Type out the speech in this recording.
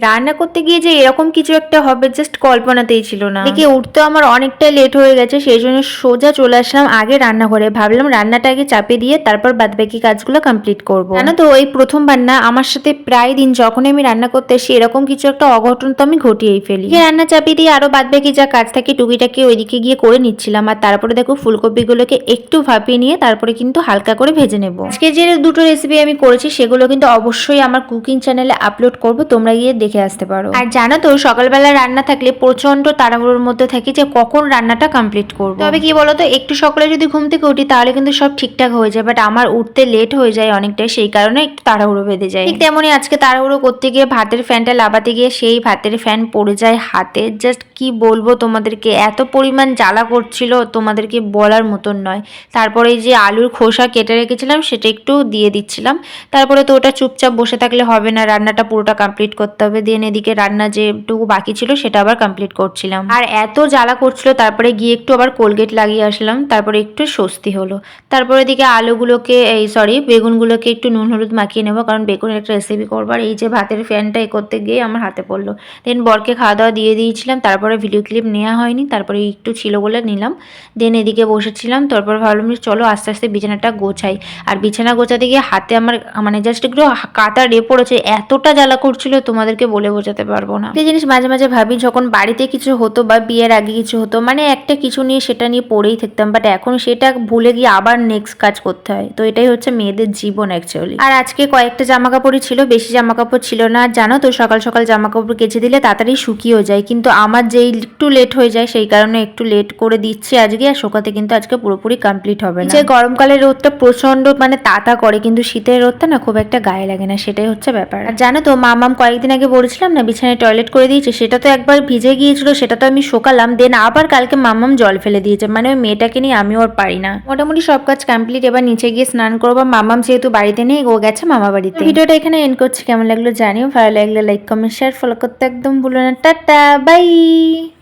রান্না করতে গিয়ে যে এরকম কিছু একটা হবে জাস্ট কল্পনাতেই ছিল না। দেখে উঠতে আমার অনেকটাই লেট হয়ে গেছে, সেই জন্য সোজা চলে আসলাম আগে রান্নাঘরে। ভাবলাম রান্নাটা আগে চাপে দিয়ে তারপর বাদবাকি কাজগুলো কমপ্লিট করবো। জানো তো এই প্রথমবার না আমার সাথে প্রায় দিন যখনই আমি রান্না করতে আসি এরকম কিছু একটা অঘটন তো আমি ঘটিয়েই ফেলি। রান্না চাপিয়ে দিয়ে আরো বাদবাকি যা কাজ থাকে টুকিটাকি ওইদিকে গিয়ে করে নিচ্ছিলাম। আর তারপরে দেখো ফুলকপিগুলোকে একটু ভাপিয়ে নিয়ে তারপরে কিন্তু হালকা করে ভেজে নেবো। আজকে যে দুটো রেসিপি আমি করেছি সেগুলো কিন্তু অবশ্যই আমার কুকিং চ্যানেলে আপলোড করবো, তোমরা গিয়ে দেখে আসতে পারো। আর জানো তো সকালবেলা রান্না থাকলে প্রচন্ড তাড়াহুড়োর মধ্যে থাকি যে কখন রান্নাটা কমপ্লিট করবো। তবে কি বলতো একটু সকালে যদি ঘুম থেকে উঠি তাহলে কিন্তু সব ঠিকঠাক হয়ে যায়, বাট আমার উঠতে লেট হয়ে যায় অনেকটাই, সেই কারণে একটু তাড়াহুড়ো বেঁধে যায়। ঠিক তেমনই আজকে তাড়াহুড়ো করতে গিয়ে ভাতের ফ্যানটা লাগাতে গিয়ে সেই ভাতের ফ্যান পড়ে যায় হাতে। জাস্ট কি বলবো তোমাদেরকে, এত পরিমাণ জ্বালা করছিল তোমাদেরকে বলার মতন নয়। তারপরে এই যে আলুর খোসা কেটে রেখেছিলাম সেটা একটু দিয়ে দিচ্ছিলাম। তারপরে তো ওটা চুপচাপ বসে থাকলে হবে না, রান্নাটা পুরোটা কমপ্লিট করতে হবে। দেন এদিকে রান্না যেটুকু বাকি ছিল সেটা আবার কমপ্লিট করছিলাম। আর এত জ্বালা করছিল তারপরে গিয়ে একটু আবার কোলগেট লাগিয়ে আসলাম, তারপরে একটু স্বস্তি হলো। তারপরে এদিকে আলুগুলোকে বেগুনগুলোকে একটু নুন হলুদ মাখিয়ে নেবো, কারণ বেগুনের একটা রেসিপি করবো। আর এই যে ভাতের ফ্যানটা করতে গিয়ে আমার হাতে পড়লো। দেন বরকে খাওয়া দাওয়া দিয়ে দিয়েছিলাম, তারপরে ভিডিও ক্লিপ নেওয়া হয়নি, তারপরে একটু ছিল বলে নিলাম। দেন এদিকে বসেছিলাম, তারপর ভাবলাম চলো আস্তে আস্তে বিছানাটা গোছাই। আর বিছানা গোছাতে গিয়ে হাতে আমার মানে জাস্ট একটু কাটা রে পড়েছে, এতটা জ্বালা করছিল তোমাদেরকে বলে বোঝাতে পারবো না। এই জিনিস মাঝে মাঝে ভাবি যখন বাড়িতে কিছু হতো বা বিয়ের আগে কিছু হতো, মানে একটা কিছু নিয়ে সেটা নিয়ে পড়েই থাকতাম, বাট এখন সেটা ভুলে গিয়ে আবার নেক্সট কাজ করতে হয়। তো এটাই হচ্ছে মেয়েদের জীবন অ্যাকচুয়ালি। আর আজকে কয়েকটা জামা কাপড়ই ছিল, বেশি জামা কাপড় ছিল না। জানো তো সকাল সকাল জামা কাপড় কেচে দিলে তাড়াতাড়ি শুকিয়েও যায়, কিন্তু আমার যেই একটু লেট হয়ে যায় সেই কারণে একটু লেট করে দিচ্ছি আজকে। আর শোকাতে কিন্তু আজকে পুরোপুরি কমপ্লিট হবে না। যে গরমকালের রোদটা প্রচন্ড মানে তাতা করে, কিন্তু শীতের রোদটা না খুব একটা গায়ে লাগে না, সেটাই হচ্ছে ব্যাপার। আর জানো তো মামাম কয়েকদিন আগে বলেছিলাম না বিছানায় টয়লেট করে দিয়েছে, সেটা তো একবার ভিজে গিয়েছিল, সেটা তো আমি শোকালাম। দেন আবার কালকে মামাম জল ফেলে দিয়েছে, মানে ওই মেয়েটাকে নিয়ে আমি ওর পারি না। মোটামুটি সব কাজ কমপ্লিট, এবার নিচে গিয়ে স্নান করবো। মামাম যেহেতু বাড়িতে নেই, ও গেছে মামা বাড়িতে। ভিডিওটা এখানে এন্ড করছি, কেমন লাগলো জানিও, ভালো লাগলে লাইক কমেন্ট শেয়ার ফলো করতে একদম ভুলো না। Tata bye.